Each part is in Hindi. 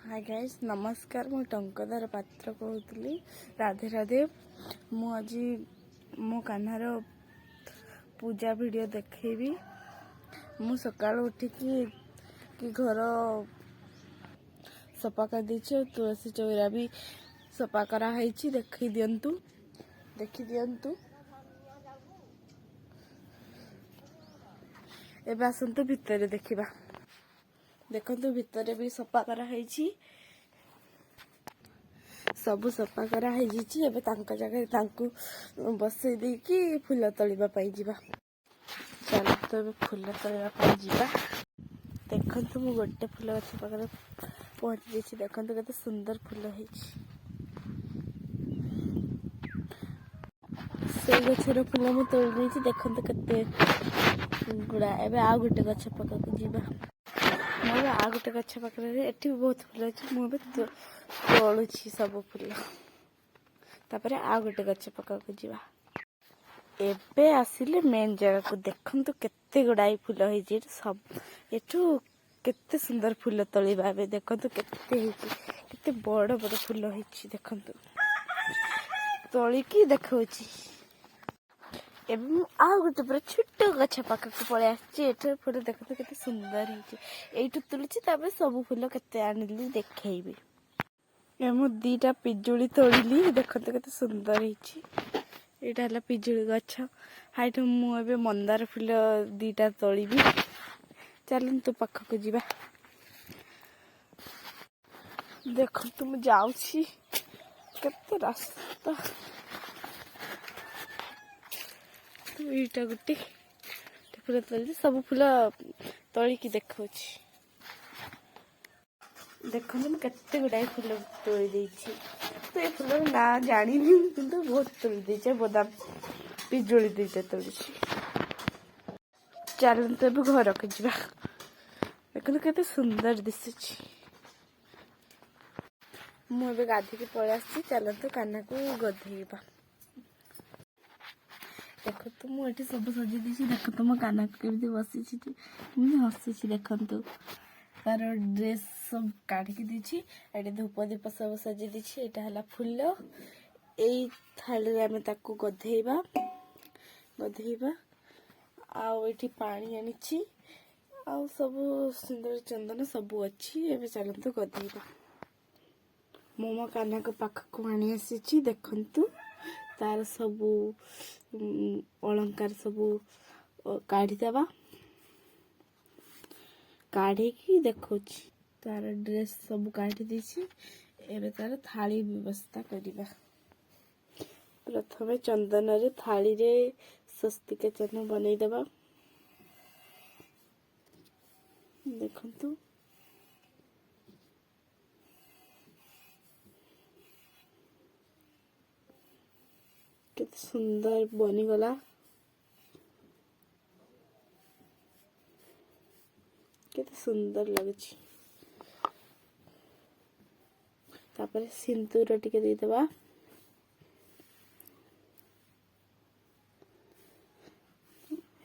हाय गाइस नमस्कार मु टंकदार पात्र कहूली राधे राधे मु आज मो कान्हार पूजा वीडियो देखेबी। मु सकाळ उठिकी कि घर सफा कर देछि तुलसी चौरा भी सफा करा हैछि देखि दियंतु एबे आसंतु भितर देखिबा। देखंतु भितर भी सफा करा हैछि सबु सफा करा हैछि। एबे तांका जगह तांकु बसै दे कि फूल तळिबा पई जिबा। चल तो एबे फूल तळिबा पई जिबा। देखंतु मु गोटे फूल गछ पाखरे पहुंच जेछि। देखंतु कते सुंदर फूल हैछि। से गछर फूल मु तोड़ देछि। देखंतु कते गुडा। एबे आ गोटे गछ पाखକୁ जिबा। मोर आ गोटे गछ पाखरे एठी बहुत फूल अछि। मु बे तोळुछि सब फूल। तापरे आ गोटे गछ पाखକୁ जिबा। एबे आसिले मेन जगह को देखंतु केते गुडाई फूल हैछि। सब एठू केते सुंदर फूल तळिबा। एबे देखंतु केते हैछि। केते बड़ बड़ फूल हैछि। देखंतु तळी की देखौछि। एबे आ गोटे पर छोट गछ पाखକୁ पळे आछि। एठो फूल देखंतु केते सुंदर हैछि। एठू तुलछि ताबे सब फूल केते आनिली देखैबी। एमु दीटा पिजुली तोड़िली। देखंतु केते सुंदर हैछि। एटा हला पिजुली गछ। हाइट मु एबे मंदार फूल दीटा तोड़िबी। चलंतु पाखକୁ जिबा। देखंतु मु जाउछि केते रास्ता। एटा गुटी फूल तोड़ि सब फूल तोड़ी की देखौछि। देखंतु केते गुडाई फूल तोड़ी देछि। तो ये फूल ना जानिनी किंतु बहुत तोड़ी देछि। बदाम पिजुली दीटा तोड़िछि। चलंतु एबे घर को जिबा। देखंतु केते सुंदर दिसुछि। मु एबे गाधी के पळे आछि। चलंतु कान्हा को गधेइबा। देखंतु मु एठी सब सजे देछि। देखंतु मो कान्हा को केमि बसिछि। केमि हसिछि। देखंतु तार ड्रेस सब काढ़ी के देछि। एठी धूप दीप सब सजे देछि। एटा हला फूल। एई थाली रे हमें ताको गधेइबा। आउ एठी पानी आनिछि। आउ सब सुंदर चंदन सब अछि। एबे चलंतु गधेइबा। मोमो कान्हा को पाख को आनी आसीछि। देखंतु तार सब अलंकार सब काढ़ी देबा। काढ़ी की देखौछि। तार ड्रेस सब काढ़ी देछि। एबे तार थाली व्यवस्था करिबा। प्रथमे चंदन रे थाली रे स्वस्तिक चिन्ह बनै देबा। देखंतु केते सुंदर बनी गला। केते सुंदर लागछि। तापरे सिंदूर टिके दे देबा।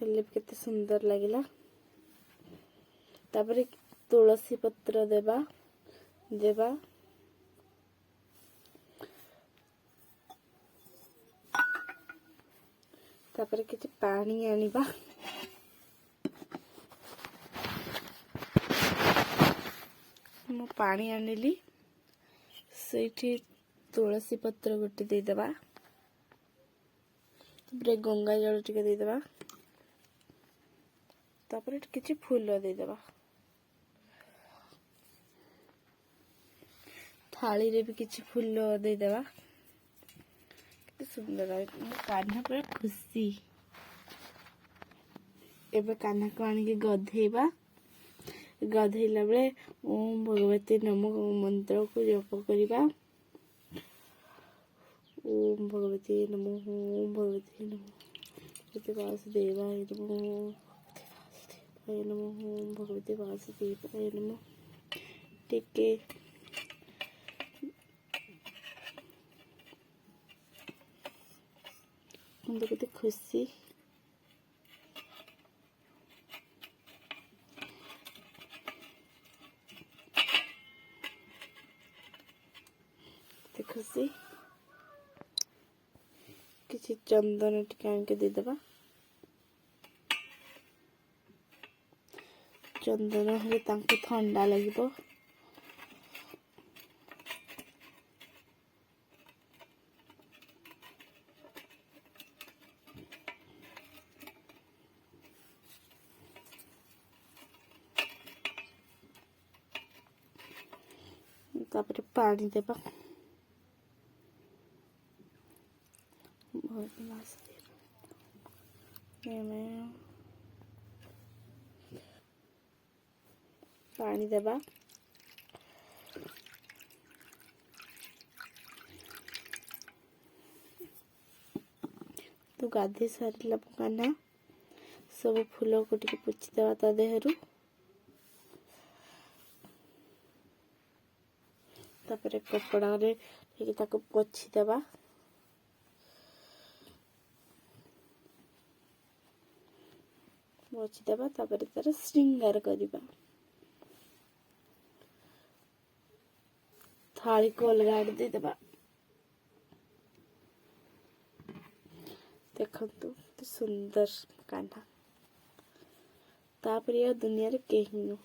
हेले केते सुंदर लागिला। तापरे तुलसी पत्र देबा। तापरे किछि पानी आनिबा। मु पानी आनिली। सेठी तुलसी पत्र गोटे दे देबा। तापरे गंगा जल टिके दे देबा। तापरे किछि फूल दे देबा। थाली रे भी किछि फूल दे देबा। केते सुंदर है। कान्हा पूरा खुशी। एबे कान्हा को आनी के गधेइबा। गधेइला बेले ओम भगवती नमो मंत्र को जप करिबा। ओम भगवती नमो ओम भगवती नमो भगवती वासुदेवाय नमो ओम भगवती वासुदेवाय नमो। टिके केते खुशी। बहुत खुशी किसी चंदन टिके आनिके देदेबा चंदन हेले तांको ठंडा लगिबो तापरे पानी देबा बहुत मस्त पानी देबा तो गाधे सारा कान्हा सब फूल को टिके पोछि देबा ता देहरु तापरे कपड़ा रे टिके ताको पोछि देबा पोछि देबा तापरे तार श्रृंगार करिबा थाली को अलगा दे देबा देखंतु तो सुंदर कान्हा तापरे या दुनिया रे केही नु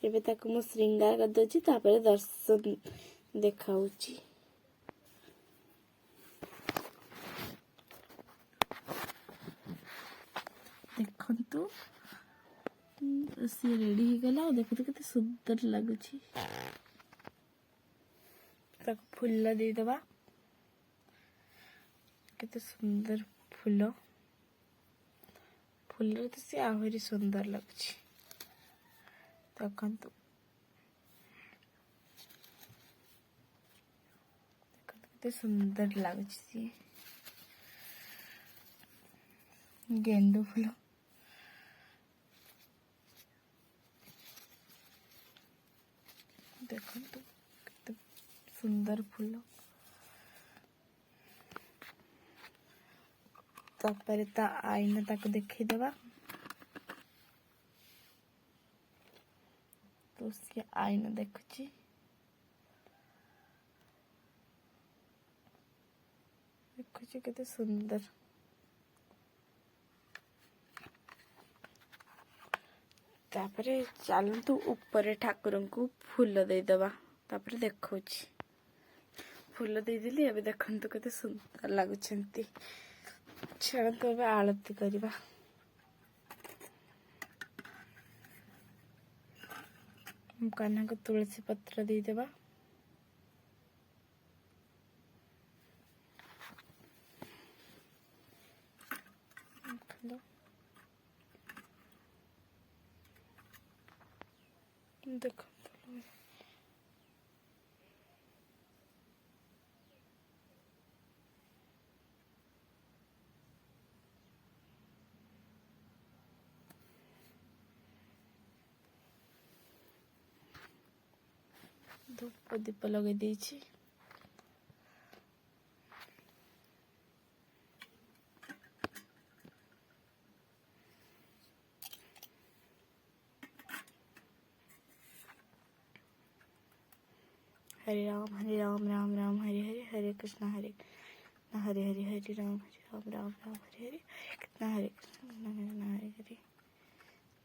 एबे ताको मु श्रृंगार कर दोची तापरे दर्शन देखाउची देखंतु सी रेडी हो गला देखो केते सुंदर लागुची ताको फूल दे देबा केते सुंदर फूल फूल तो से आहुरी सुंदर लागुची देखंतु केते सुंदर लागुची गेंडू फूल देखंतु केते सुंदर फूल तापरे ता आईना ताको देखै देबा तो उसके आईना देखुची देखुची केते सुंदर तापरे चलतु ऊपर ठाकुर को फूल दे देबा तापरे देखौची फूल दे दिली एबे देखंतु केते सुंदर लागुछंती चलतु एबे आरती करिबा कान्हा को तुलसी पत्र दे देबा देखो धूप दीप लगे देछि हरे राम राम राम हरे हरे हरे कृष्ण हरे हरे हरे हरे राम राम राम हरे हरे कृष्ण हरे कृष्ण हरे हरे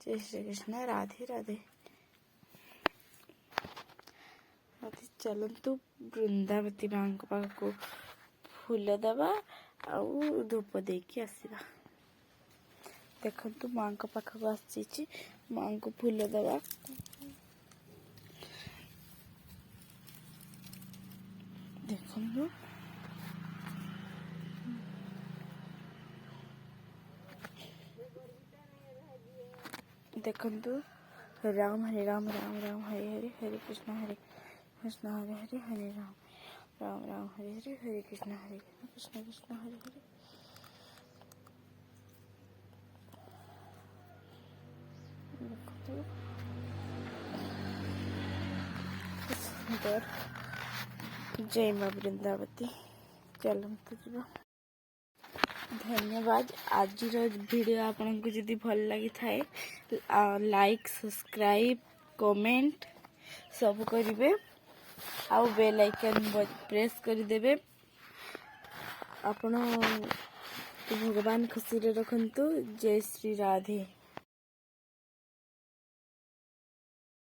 जय श्री कृष्ण राधे राधे चलतु वृंदावती माँ पाख को फूल दबा आउ धूप देकी आसवा देखंतु माँ पाख को आसी माँ को फूल दबा देखंतु देखंतु राम राम राम हरे हरे हरे कृष्ण हरे हरे हरे राम राम हरे हरे कृष्ण कृष्ण हरे हरे सुंदर जय माँ वृंदावती चलम तो जीवा धन्यवाद। आज वीडियो आपको जदि भल लगी थाए लाइक सब्सक्राइब कमेंट सब करेंगे आउ बेल आइकन प्रेस करदेवे। आपण भगवान खुशी रे रखंतु। जय श्री राधे।